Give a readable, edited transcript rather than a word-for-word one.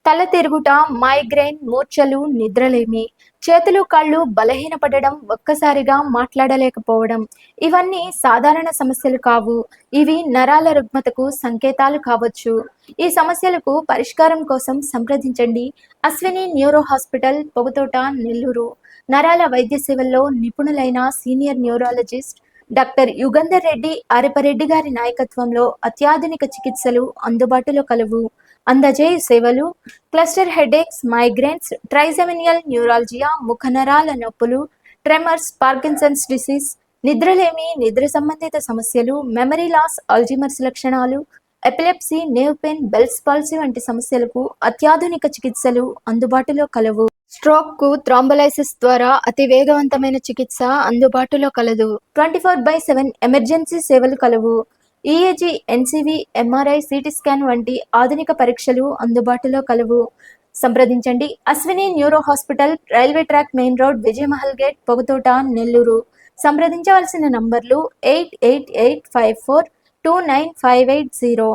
తల తిరుగుట, మైగ్రేన్, మూర్ఛలు, నిద్రలేమి, చేతులు కాళ్ళు బలహీనపడడం, ఒక్కసారిగా మాట్లాడలేకపోవడం ఇవన్నీ సాధారణ సమస్యలు కావు. ఇవి నరాల రుగ్మతకు సంకేతాలు కావచ్చు. ఈ సమస్యలకు పరిష్కారం కోసం సంప్రదించండి అశ్విని న్యూరో హాస్పిటల్, పొగతోట, నెల్లూరు. నరాల వైద్య సేవల్లో నిపుణులైన senior neurologist doctor Yugandhar Reddy Arepareddy గారి నాయకత్వంలో అత్యాధునిక చికిత్సలు అందుబాటులో కలవు. అందజేయు సేవలు: cluster headaches, migraines, trigeminal neuralgia, ముఖ నరాల నొప్పులు, ట్రెమర్స్, పార్కిన్సన్స్ డిసీజ్, నిద్రలేమి, నిద్ర సంబంధిత సమస్యలు, మెమరీ లాస్, అల్జీమర్స్ లక్షణాలు, ఎపిలెప్సీ, నేవ్ పెయిన్, బెల్స్ పాల్సీ వంటి సమస్యలకు అత్యాధునిక చికిత్సలు అందుబాటులో కలవు. స్ట్రోక్ కు థ్రాంబోలైసిస్ ద్వారా అతి వేగవంతమైన చికిత్స అందుబాటులో కలదు. 24/7 ఎమర్జెన్సీ సేవలు కలవు. EAG, NCV, MRI, CT scan వంటి ఆధునిక పరీక్షలు అందుబాటులో కలవు. సంప్రదించండి Ashwini neuro hospital, railway track main road, Vijaya Mahal gate, Pogathota, Nellore. సంప్రదించవలసిన నంబర్లు 8885429580.